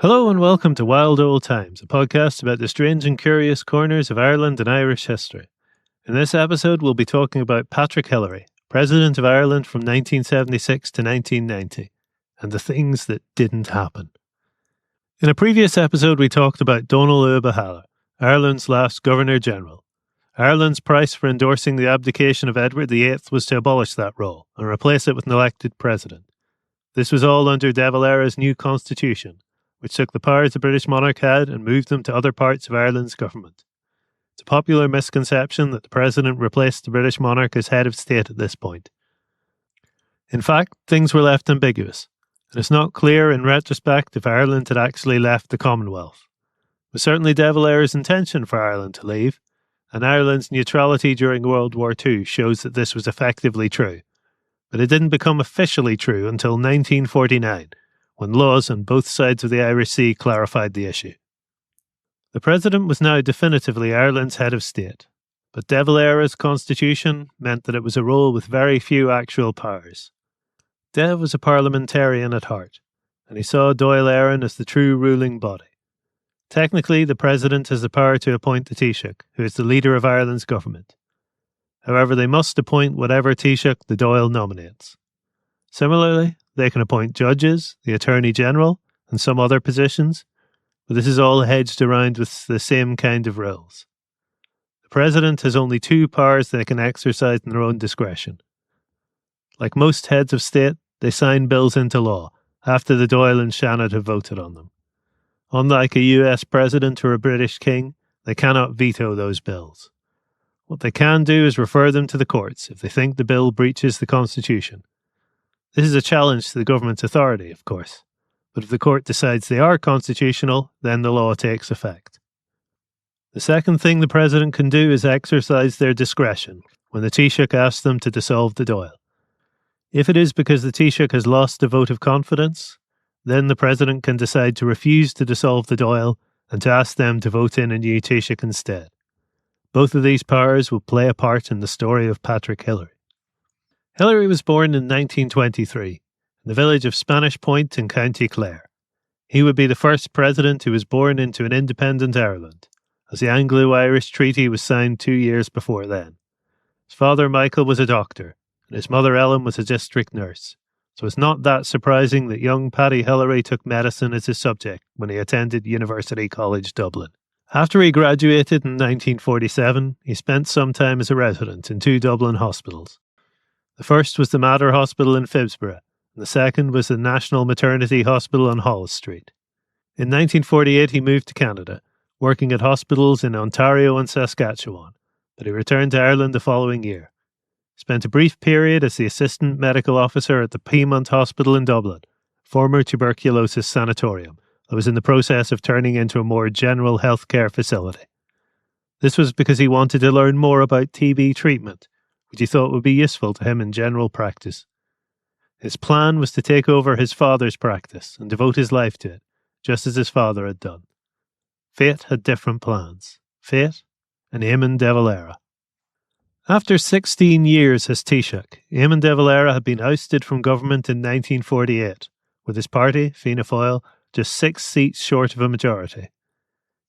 Hello and welcome to Wild Old Times, a podcast about the strange and curious corners of Ireland and Irish history. In this episode, we'll be talking about Patrick Hillery, President of Ireland from 1976 to 1990, and the things that didn't happen. In a previous episode, we talked about Donal O'Bahala, Ireland's last Governor-General. Ireland's price for endorsing the abdication of Edward VIII was to abolish that role and replace it with an elected president. This was all under De Valera's new constitution, which took the powers the British monarch had and moved them to other parts of Ireland's government. It's a popular misconception that the president replaced the British monarch as head of state at this point. In fact, things were left ambiguous, and it's not clear in retrospect if Ireland had actually left the Commonwealth. It was certainly De Valera's intention for Ireland to leave, and Ireland's neutrality during World War II shows that this was effectively true. But it didn't become officially true until 1949, when laws on both sides of the Irish Sea clarified the issue. The president was now definitively Ireland's head of state, but De Valera's constitution meant that it was a role with very few actual powers. Dev was a parliamentarian at heart, and he saw Dáil Éireann as the true ruling body. Technically, the president has the power to appoint the Taoiseach, who is the leader of Ireland's government. However, they must appoint whatever Taoiseach the Dáil nominates. Similarly, they can appoint judges, the Attorney General, and some other positions, but this is all hedged around with the same kind of rules. The President has only two powers they can exercise in their own discretion. Like most heads of state, they sign bills into law after the Dáil and Seanad have voted on them. Unlike a US President or a British King, they cannot veto those bills. What they can do is refer them to the courts if they think the bill breaches the Constitution. This is a challenge to the government's authority, of course, but if the court decides they are constitutional, then the law takes effect. The second thing the president can do is exercise their discretion when the Taoiseach asks them to dissolve the Dáil. If it is because the Taoiseach has lost a vote of confidence, then the president can decide to refuse to dissolve the Dáil and to ask them to vote in a new Taoiseach instead. Both of these powers will play a part in the story of Patrick Hillery. Hillery was born in 1923 in the village of Spanish Point in County Clare. He would be the first president who was born into an independent Ireland, as the Anglo-Irish Treaty was signed 2 years before then. His father Michael was a doctor, and his mother Ellen was a district nurse, so it's not that surprising that young Paddy Hillery took medicine as his subject when he attended University College Dublin. After he graduated in 1947, he spent some time as a resident in two Dublin hospitals. The first was the Mater Hospital in Phibsborough, and the second was the National Maternity Hospital on Holles Street. In 1948 he moved to Canada, working at hospitals in Ontario and Saskatchewan, but he returned to Ireland the following year. He spent a brief period as the Assistant Medical Officer at the Piedmont Hospital in Dublin, former tuberculosis sanatorium, that was in the process of turning into a more general healthcare facility. This was because he wanted to learn more about TB treatment, which he thought would be useful to him in general practice. His plan was to take over his father's practice and devote his life to it, just as his father had done. Fate had different plans. Fate and Eamon de Valera. After 16 years as Taoiseach, Eamon de Valera had been ousted from government in 1948, with his party, Fianna Fáil, just 6 seats short of a majority.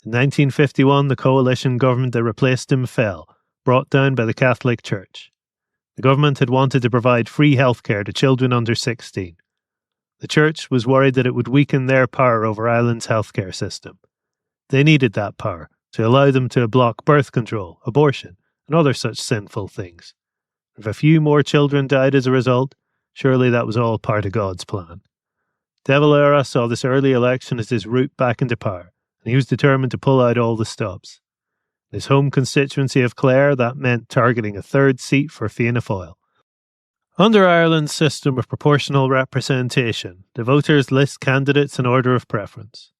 In 1951, the coalition government that replaced him fell, brought down by the Catholic Church. The government had wanted to provide free healthcare to children under 16. The Church was worried that it would weaken their power over Ireland's healthcare system. They needed that power to allow them to block birth control, abortion, and other such sinful things. If a few more children died as a result, surely that was all part of God's plan. De Valera saw this early election as his route back into power, and he was determined to pull out all the stops. In his home constituency of Clare, that meant targeting a third seat for Fianna Fáil. Under Ireland's system of proportional representation, the voters list candidates in order of preference.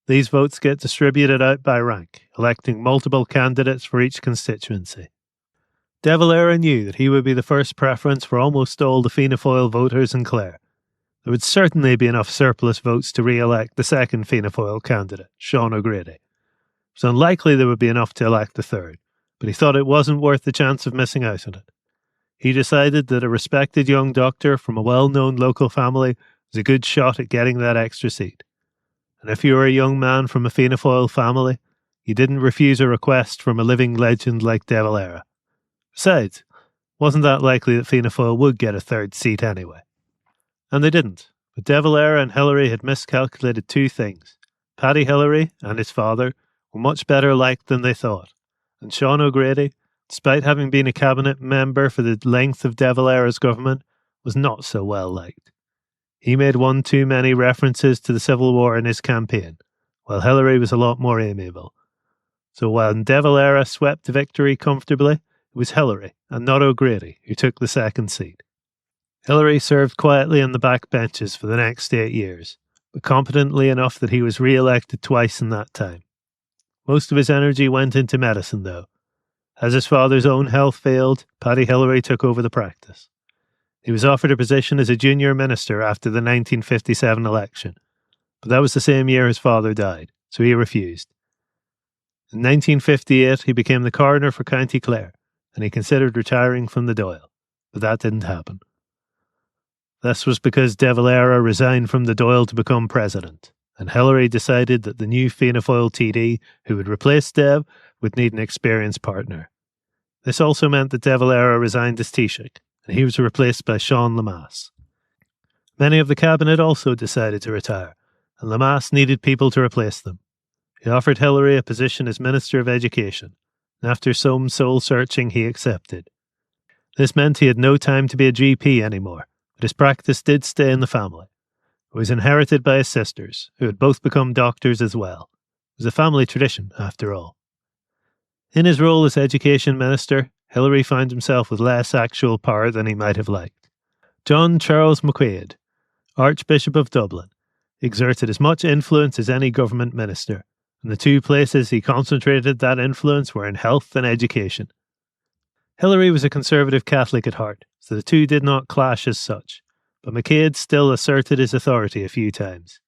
These votes get distributed out by rank, electing multiple candidates for each constituency. De Valera knew that he would be the first preference for almost all the Fianna Fáil voters in Clare. There would certainly be enough surplus votes to re-elect the second Fianna Fáil candidate, Sean O'Grady. It was unlikely there would be enough to elect the third, but he thought it wasn't worth the chance of missing out on it. He decided that a respected young doctor from a well-known local family was a good shot at getting that extra seat. and if you were a young man from a Fianna Fáil family, you didn't refuse a request from a living legend like De Valera. Besides, wasn't that likely that Fianna Fáil would get a third seat anyway? And they didn't. But De Valera and Hillery had miscalculated two things. Paddy Hillery and his father were much better liked than they thought, and Sean O'Grady, despite having been a cabinet member for the length of De Valera's government, was not so well liked. He made one too many references to the Civil War in his campaign, while Hillery was a lot more amiable. So when De Valera swept to victory comfortably, it was Hillery and not O'Grady who took the second seat. Hillery served quietly on the back benches for the next 8 years, but competently enough that he was re-elected twice in that time. Most of his energy went into medicine, though. As his father's own health failed, Paddy Hillery took over the practice. He was offered a position as a junior minister after the 1957 election, but that was the same year his father died, so he refused. In 1958, he became the coroner for County Clare, and he considered retiring from the Dáil, but that didn't happen. This was because De Valera resigned from the Dáil to become president, and Hillery decided that the new Fianna Fáil TD who would replace Dev would need an experienced partner. This also meant that De Valera resigned as Taoiseach, and he was replaced by Sean Lemass. Many of the cabinet also decided to retire, and Lemass needed people to replace them. He offered Hillery a position as Minister of Education, and after some soul-searching he accepted. This meant he had no time to be a GP anymore, but his practice did stay in the family. It was inherited by his sisters, who had both become doctors as well. It was a family tradition, after all. In his role as Education Minister, Hillery found himself with less actual power than he might have liked. John Charles McQuaid, Archbishop of Dublin, exerted as much influence as any government minister, and the two places he concentrated that influence were in health and education. Hillery was a conservative Catholic at heart, so the two did not clash as such, but McQuaid still asserted his authority a few times.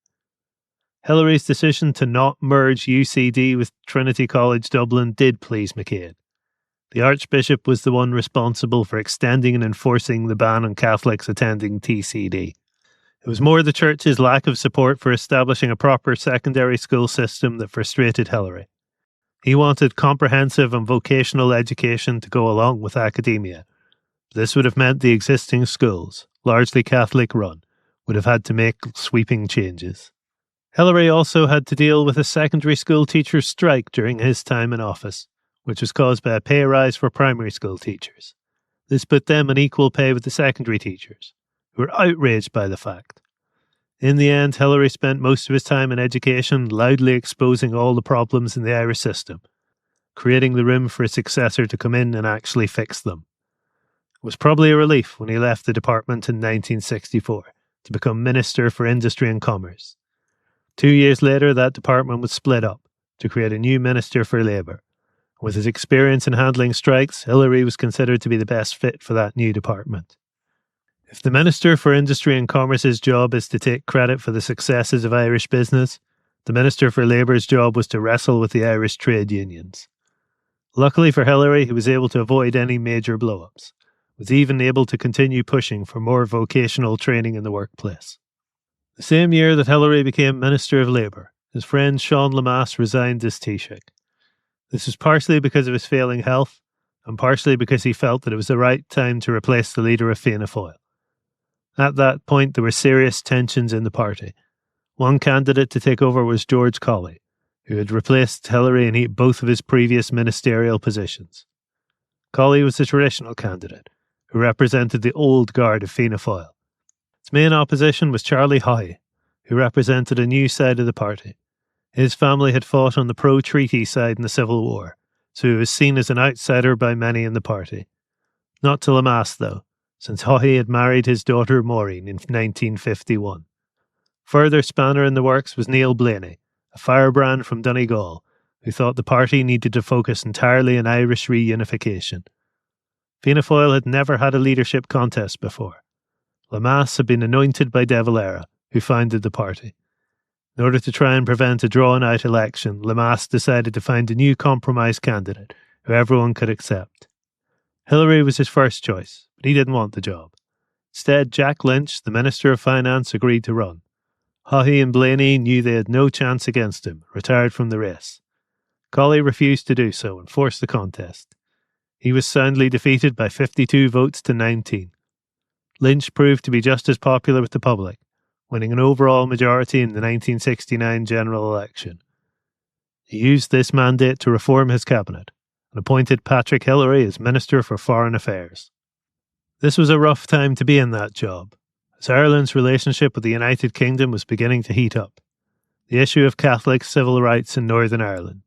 Hillary's decision to not merge UCD with Trinity College Dublin did please McQuaid. The Archbishop was the one responsible for extending and enforcing the ban on Catholics attending TCD. It was more the Church's lack of support for establishing a proper secondary school system that frustrated Hillery. He wanted comprehensive and vocational education to go along with academia. This would have meant the existing schools, largely Catholic run, would have had to make sweeping changes. Hillery also had to deal with a secondary school teachers' strike during his time in office, which was caused by a pay rise for primary school teachers. This put them on equal pay with the secondary teachers, who were outraged by the fact. In the end, Hillery spent most of his time in education loudly exposing all the problems in the Irish system, creating the room for a successor to come in and actually fix them. It was probably a relief when he left the department in 1964 to become Minister for Industry and Commerce. 2 years later, that department was split up to create a new Minister for Labour. With his experience in handling strikes, Hillery was considered to be the best fit for that new department. If the Minister for Industry and Commerce's job is to take credit for the successes of Irish business, the Minister for Labour's job was to wrestle with the Irish trade unions. Luckily for Hillery, he was able to avoid any major blow-ups, was even able to continue pushing for more vocational training in the workplace. The same year that Hillery became Minister of Labour, his friend Sean Lemass resigned as Taoiseach. This was partially because of his failing health, and partially because he felt that it was the right time to replace the leader of Fianna Fáil. At that point, there were serious tensions in the party. One candidate to take over was George Colley, who had replaced Hillery in both of his previous ministerial positions. Colley was the traditional candidate, who represented the old guard of Fianna Fáil. Its main opposition was Charlie Haughey, who represented a new side of the party. His family had fought on the pro-treaty side in the Civil War, so he was seen as an outsider by many in the party. Not to Lemass, though, since Haughey had married his daughter Maureen in 1951. Further spanner in the works was Neil Blaney, a firebrand from Donegal, who thought the party needed to focus entirely on Irish reunification. Fianna Fáil had never had a leadership contest before. Lemass had been anointed by De Valera, who founded the party. In order to try and prevent a drawn-out election, Lemass decided to find a new compromise candidate who everyone could accept. Hillery was his first choice, but he didn't want the job. Instead, Jack Lynch, the Minister of Finance, agreed to run. Haughey and Blaney knew they had no chance against him, retired from the race. Colley refused to do so and forced the contest. He was soundly defeated by 52 votes to 19. Lynch proved to be just as popular with the public, winning an overall majority in the 1969 general election. He used this mandate to reform his cabinet and appointed Patrick Hillery as Minister for Foreign Affairs. This was a rough time to be in that job, as Ireland's relationship with the United Kingdom was beginning to heat up. The issue of Catholic civil rights in Northern Ireland,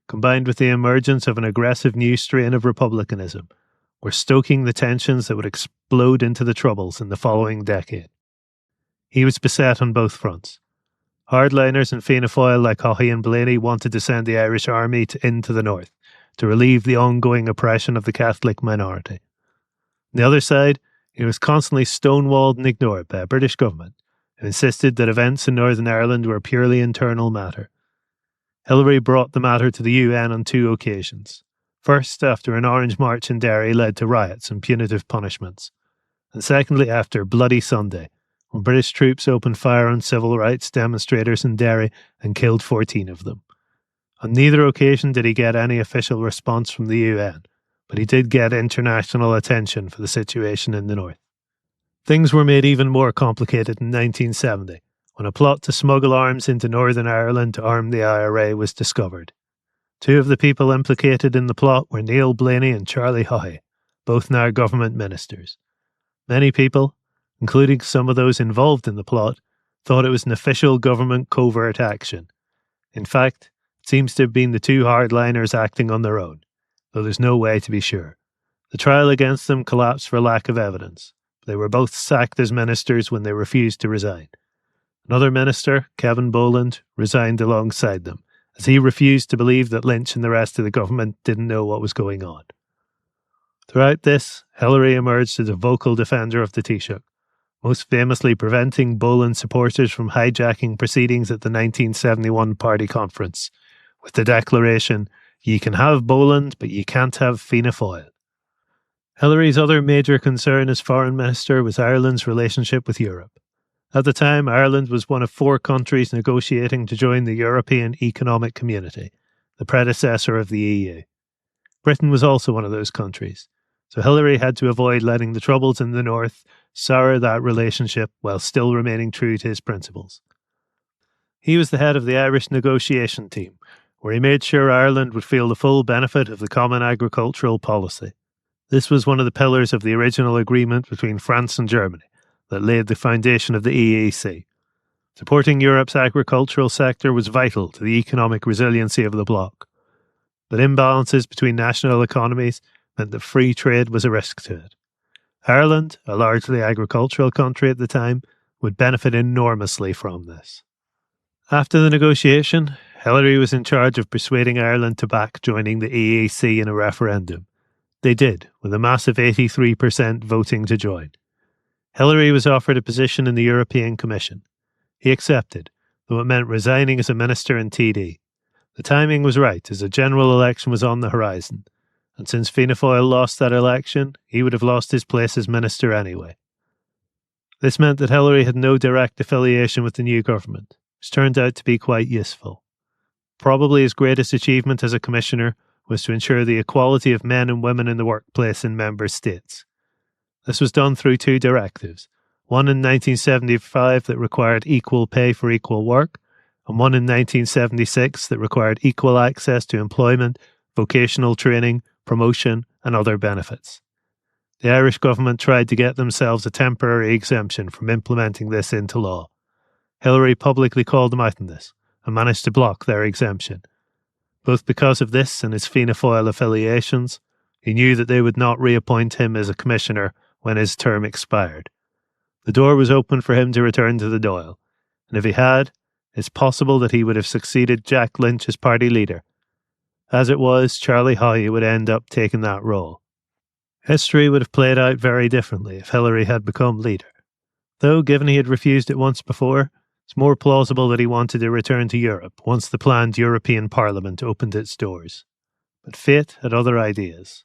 combined with the emergence of an aggressive new strain of republicanism, were stoking the tensions that would explode into the Troubles in the following decade. He was beset on both fronts. Hardliners and Fianna Fáil like Haughey and Blaney wanted to send the Irish army into the north to relieve the ongoing oppression of the Catholic minority. On the other side, he was constantly stonewalled and ignored by a British government who insisted that events in Northern Ireland were a purely internal matter. Hillery brought the matter to the UN on 2 occasions. First, after an Orange March in Derry led to riots and punitive punishments, and secondly after Bloody Sunday, when British troops opened fire on civil rights demonstrators in Derry and killed 14 of them. On neither occasion did he get any official response from the UN, but he did get international attention for the situation in the north. Things were made even more complicated in 1970, when a plot to smuggle arms into Northern Ireland to arm the IRA was discovered. 2 of the people implicated in the plot were Neil Blaney and Charlie Haughey, both now government ministers. Many people, including some of those involved in the plot, thought it was an official government covert action. In fact, it seems to have been the 2 hardliners acting on their own, though there's no way to be sure. The trial against them collapsed for lack of evidence. They were both sacked as ministers when they refused to resign. Another minister, Kevin Boland, resigned alongside them, as he refused to believe that Lynch and the rest of the government didn't know what was going on. Throughout this, Hillery emerged as a vocal defender of the Taoiseach, most famously preventing Boland supporters from hijacking proceedings at the 1971 party conference, with the declaration, "Ye can have Boland, but ye can't have Fianna Fáil." Hillary's other major concern as foreign minister was Ireland's relationship with Europe. At the time, Ireland was one of 4 countries negotiating to join the European Economic Community, the predecessor of the EU. Britain was also one of those countries, so Hillery had to avoid letting the Troubles in the north sour that relationship while still remaining true to his principles. He was the head of the Irish negotiation team, where he made sure Ireland would feel the full benefit of the common agricultural policy. This was one of the pillars of the original agreement between France and Germany that laid the foundation of the EEC. Supporting Europe's agricultural sector was vital to the economic resiliency of the bloc, but imbalances between national economies meant that free trade was a risk to it. Ireland, a largely agricultural country at the time, would benefit enormously from this. After the negotiation, Hillery was in charge of persuading Ireland to back joining the EEC in a referendum. They did, with a massive 83% voting to join. Hillery was offered a position in the European Commission. He accepted, though it meant resigning as a minister and TD. The timing was right, as a general election was on the horizon, and since Fianna Fáil lost that election, he would have lost his place as minister anyway. This meant that Hillery had no direct affiliation with the new government, which turned out to be quite useful. Probably his greatest achievement as a commissioner was to ensure the equality of men and women in the workplace in member states. This was done through 2 directives, one in 1975 that required equal pay for equal work, and one in 1976 that required equal access to employment, vocational training, promotion, and other benefits. The Irish government tried to get themselves a temporary exemption from implementing this into law. Hillery publicly called them out on this and managed to block their exemption. Both because of this and his Fianna Fáil affiliations, he knew that they would not reappoint him as a commissioner when his term expired. The door was open for him to return to the Dáil, and if he had, it's possible that he would have succeeded Jack Lynch as party leader. As it was, Charlie Haughey would end up taking that role. History would have played out very differently if Hillery had become leader. Though, given he had refused it once before, it's more plausible that he wanted to return to Europe once the planned European Parliament opened its doors. But fate had other ideas.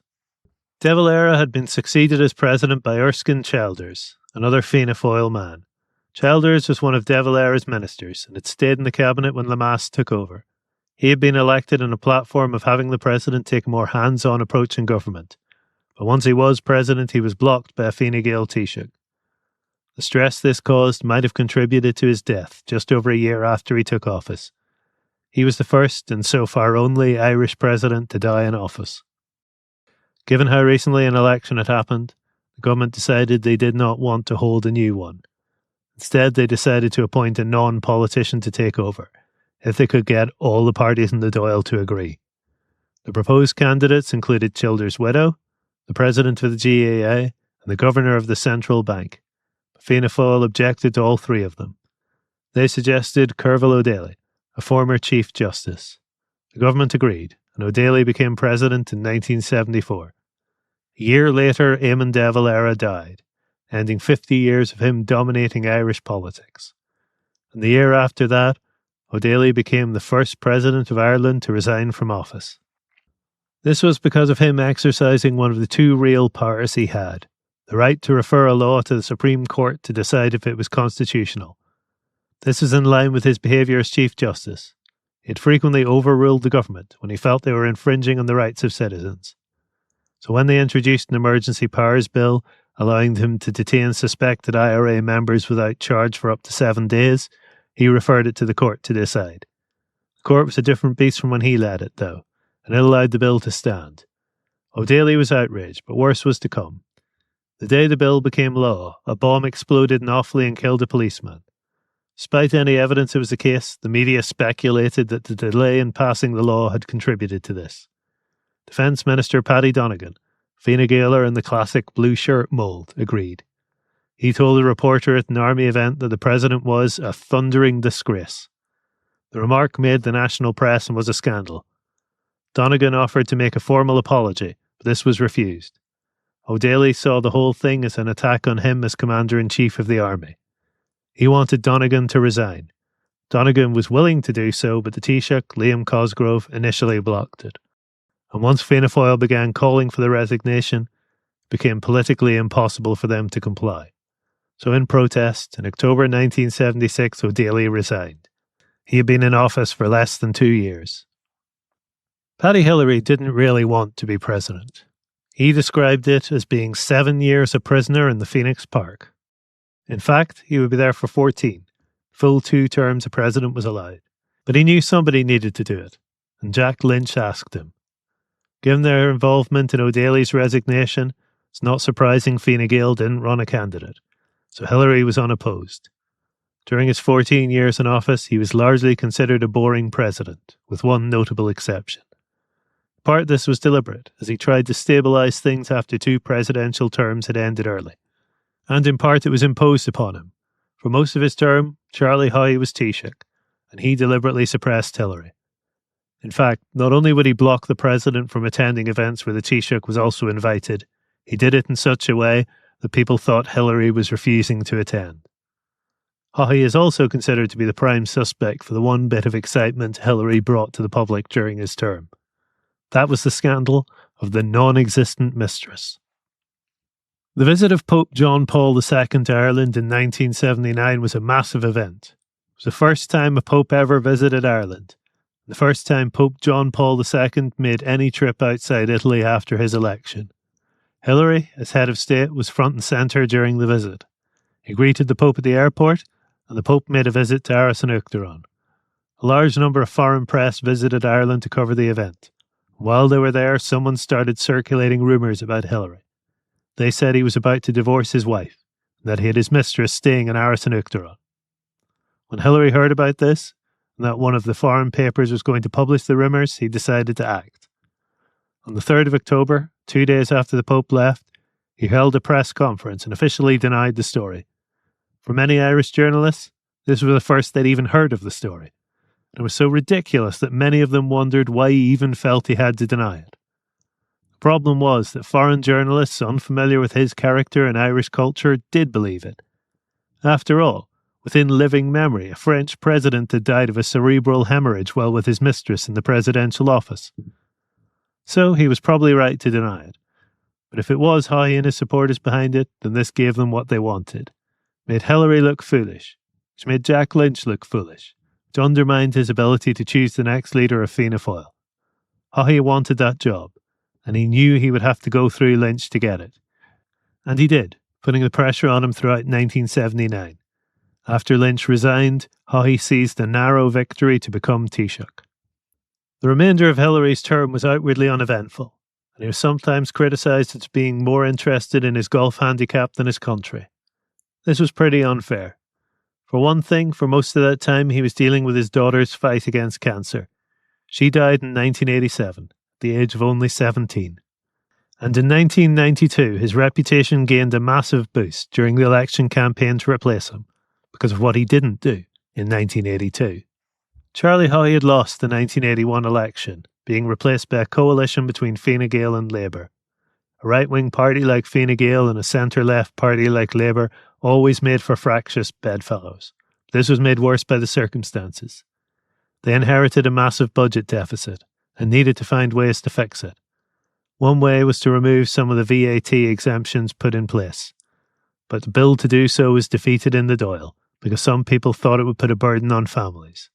De Valera had been succeeded as president by Erskine Childers, another Fianna Fáil man. Childers was one of De Valera's ministers and had stayed in the cabinet when Lamasse took over. He had been elected on a platform of having the president take a more hands-on approach in government, but once he was president, he was blocked by a Fine Gael Taoiseach. The stress this caused might have contributed to his death just over a year after he took office. He was the first, and so far only, Irish president to die in office. Given how recently an election had happened, the government decided they did not want to hold a new one. Instead, they decided to appoint a non-politician to take over, if they could get all the parties in the Dáil to agree. The proposed candidates included Childers' widow, the president of the GAA, and the governor of the central bank. But Fianna Fáil objected to all three of them. They suggested Curville O'Daly, a former Chief Justice. The government agreed, and O'Daly became president in 1974. A year later, Eamon de Valera died, ending 50 years of him dominating Irish politics. And the year after that, O'Daly became the first president of Ireland to resign from office. This was because of him exercising one of the two real powers he had, the right to refer a law to the Supreme Court to decide if it was constitutional. This was in line with his behaviour as Chief Justice. He had frequently overruled the government when he felt they were infringing on the rights of citizens. So when they introduced an emergency powers bill allowing them to detain suspected IRA members without charge for up to 7 days, he referred it to the court to decide. The court was a different beast from when he led it, though, and it allowed the bill to stand. O'Daly was outraged, but worse was to come. The day the bill became law, a bomb exploded in Offaly and killed a policeman. Despite any evidence it was the case, the media speculated that the delay in passing the law had contributed to this. Defence Minister Paddy Donegan, Fine Gaeler in the classic blue shirt mould, agreed. He told a reporter at an army event that the president was a thundering disgrace. The remark made the national press and was a scandal. Donegan offered to make a formal apology, but this was refused. O'Daly saw the whole thing as an attack on him as Commander-in-Chief of the Army. He wanted Donegan to resign. Donegan was willing to do so, but the Taoiseach, Liam Cosgrove, initially blocked it. And once Fianna Fáil began calling for the resignation, it became politically impossible for them to comply. So in protest, in October 1976, O'Daly resigned. He had been in office for less than 2 years. Paddy Hillery didn't really want to be president. He described it as being 7 years a prisoner in the Phoenix Park. In fact, he would be there for 14. Full 2 terms a president was allowed. But he knew somebody needed to do it, and Jack Lynch asked him. Given their involvement in O'Daly's resignation, it's not surprising Fine Gael didn't run a candidate, so Hillery was unopposed. During his 14 years in office, he was largely considered a boring president, with one notable exception. Part of this was deliberate, as he tried to stabilise things after 2 presidential terms had ended early. And in part it was imposed upon him. For most of his term, Charlie Haughey was Taoiseach, and he deliberately suppressed Hillery. In fact, not only would he block the president from attending events where the Taoiseach was also invited, he did it in such a way that people thought Hillery was refusing to attend. Haughey is also considered to be the prime suspect for the one bit of excitement Hillery brought to the public during his term. That was the scandal of the non-existent mistress. The visit of Pope John Paul II to Ireland in 1979 was a massive event. It was the first time a pope ever visited Ireland, the first time Pope John Paul II made any trip outside Italy after his election. Hillery, as head of state, was front and centre during the visit. He greeted the Pope at the airport, and the Pope made a visit to Aras an Uachtaráin. A large number of foreign press visited Ireland to cover the event. While they were there, someone started circulating rumours about Hillery. They said he was about to divorce his wife, and that he had his mistress staying in Aras an Uachtaráin. When Hillery heard about this, and that one of the foreign papers was going to publish the rumours, he decided to act. On the 3rd of October, 2 days after the Pope left, he held a press conference and officially denied the story. For many Irish journalists, this was the first they'd even heard of the story. And it was so ridiculous that many of them wondered why he even felt he had to deny it. The problem was that foreign journalists unfamiliar with his character and Irish culture did believe it. After all, within living memory, a French president had died of a cerebral hemorrhage while with his mistress in the presidential office. So he was probably right to deny it. But if it was Haughey and his supporters behind it, then this gave them what they wanted. made Hillary look foolish, which made Jack Lynch look foolish, which undermined his ability to choose the next leader of Fianna Fáil. Haughey wanted that job, and he knew he would have to go through Lynch to get it. And he did, putting the pressure on him throughout 1979. After Lynch resigned, Haughey seized a narrow victory to become Taoiseach. The remainder of Hillary's term was outwardly uneventful, and he was sometimes criticised as being more interested in his golf handicap than his country. This was pretty unfair. For one thing, for most of that time he was dealing with his daughter's fight against cancer. She died in 1987, at the age of only 17. And in 1992, his reputation gained a massive boost during the election campaign to replace him, because of what he didn't do in 1982. Charlie Haughey had lost the 1981 election, being replaced by a coalition between Fine Gael and Labour. A right-wing party like Fine Gael and a centre-left party like Labour always made for fractious bedfellows. This was made worse by the circumstances. They inherited a massive budget deficit and needed to find ways to fix it. One way was to remove some of the VAT exemptions put in place. But the bill to do so was defeated in the Dáil because some people thought it would put a burden on families.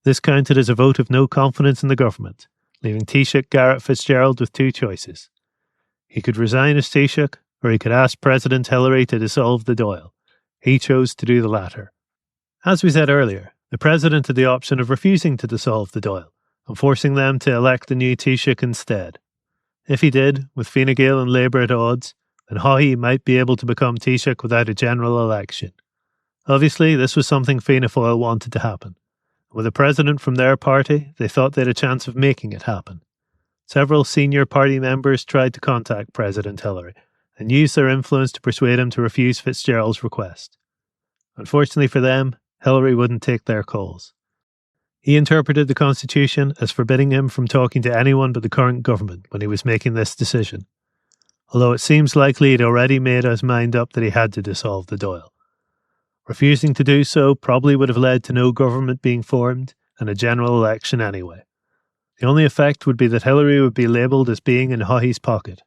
This counted as a vote of no confidence in the government, leaving Taoiseach Garret FitzGerald with two choices. He could resign as Taoiseach, or he could ask President Hillery to dissolve the Dáil. He chose to do the latter. As we said earlier, the President had the option of refusing to dissolve the Dáil and forcing them to elect a new Taoiseach instead. If he did, with Fine Gael and Labour at odds, then Haughey might be able to become Taoiseach without a general election. Obviously, this was something Fianna Fáil wanted to happen. With a president from their party, they thought they had a chance of making it happen. Several senior party members tried to contact President Hillery and used their influence to persuade him to refuse FitzGerald's request. Unfortunately for them, Hillery wouldn't take their calls. He interpreted the Constitution as forbidding him from talking to anyone but the current government when he was making this decision, although it seems likely he'd already made his mind up that he had to dissolve the Dáil. Refusing to do so probably would have led to no government being formed and a general election anyway. The only effect would be that Hillery would be labelled as being in Haughey's pocket.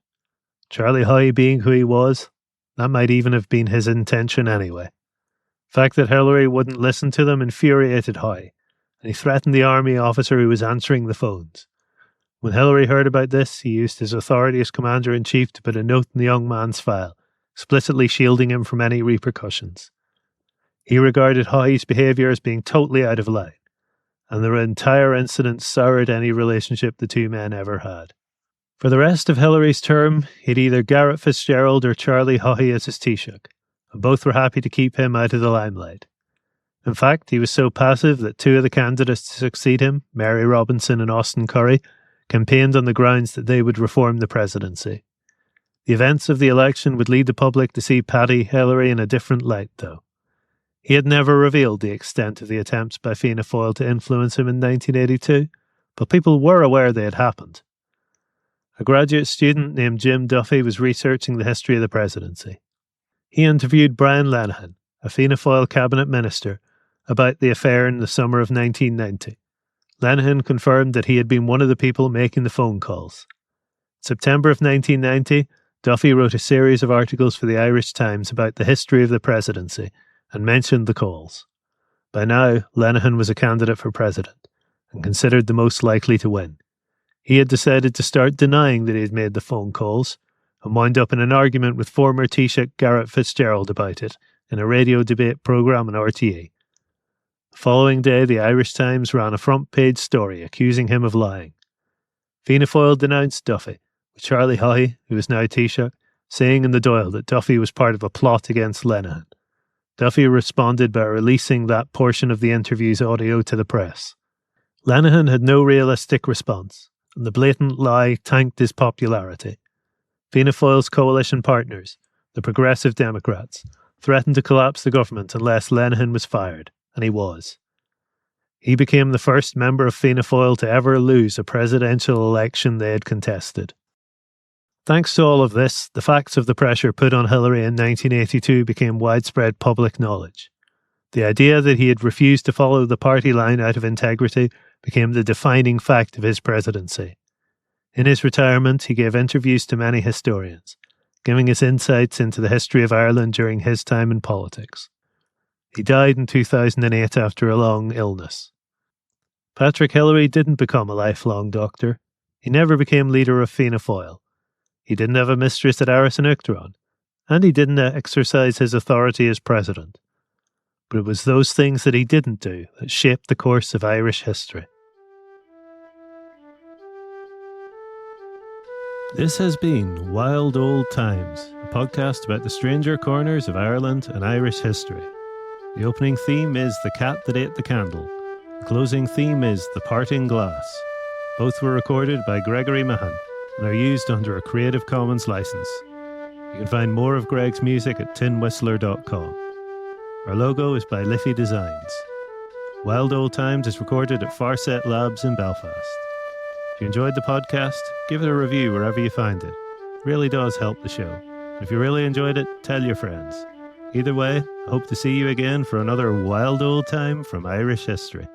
Charlie Haughey being who he was, that might even have been his intention anyway. The fact that Hillery wouldn't listen to them infuriated Haughey, and he threatened the army officer who was answering the phones. When Hillery heard about this, he used his authority as Commander-in-Chief to put a note in the young man's file, explicitly shielding him from any repercussions. He regarded Haughey's behaviour as being totally out of line, and the entire incident soured any relationship the two men ever had. For the rest of Hillary's term, he had either Garret FitzGerald or Charlie Haughey as his Taoiseach, and both were happy to keep him out of the limelight. In fact, he was so passive that two of the candidates to succeed him, Mary Robinson and Austin Currie, campaigned on the grounds that they would reform the presidency. The events of the election would lead the public to see Paddy Hillery in a different light, though. He had never revealed the extent of the attempts by Fianna Fáil to influence him in 1982, but people were aware they had happened. A graduate student named Jim Duffy was researching the history of the presidency. He interviewed Brian Lenihan, a Fianna Fáil cabinet minister, about the affair in the summer of 1990. Lenihan confirmed that he had been one of the people making the phone calls. In September of 1990, Duffy wrote a series of articles for the Irish Times about the history of the presidency and mentioned the calls. By now, Lenihan was a candidate for president and considered the most likely to win. He had decided to start denying that he had made the phone calls and wound up in an argument with former Taoiseach Garret FitzGerald about it in a radio debate programme on RTE. The following day, the Irish Times ran a front-page story accusing him of lying. Fianna Fáil denounced Duffy, with Charlie Haughey, who was now Taoiseach, saying in the Dáil that Duffy was part of a plot against Lenihan. Duffy responded by releasing that portion of the interview's audio to the press. Lenihan had no realistic response, and the blatant lie tanked his popularity. Fianna Fáil's coalition partners, the Progressive Democrats, threatened to collapse the government unless Lenihan was fired, and he was. He became the first member of Fianna Fáil to ever lose a presidential election they had contested. Thanks to all of this, the facts of the pressure put on Hillery in 1982 became widespread public knowledge. The idea that he had refused to follow the party line out of integrity became the defining fact of his presidency. In his retirement, he gave interviews to many historians, giving us insights into the history of Ireland during his time in politics. He died in 2008 after a long illness. Patrick Hillery didn't become a lifelong doctor. He never became leader of Fianna Fáil. He didn't have a mistress at Aris and Uachtaráin, and he didn't exercise his authority as president. But it was those things that he didn't do that shaped the course of Irish history. This has been Wild Old Times, a podcast about the stranger corners of Ireland and Irish history. The opening theme is The Cat That Ate the Candle. The closing theme is The Parting Glass. Both were recorded by Gregory Mahan and are used under a Creative Commons license. You can find more of Greg's music at tinwhistler.com. Our logo is by Liffy Designs. Wild Old Times is recorded at Farset Labs in Belfast. If you enjoyed the podcast, give it a review wherever you find it. It really does help the show. If you really enjoyed it, tell your friends. Either way, I hope to see you again for another wild old time from Irish history.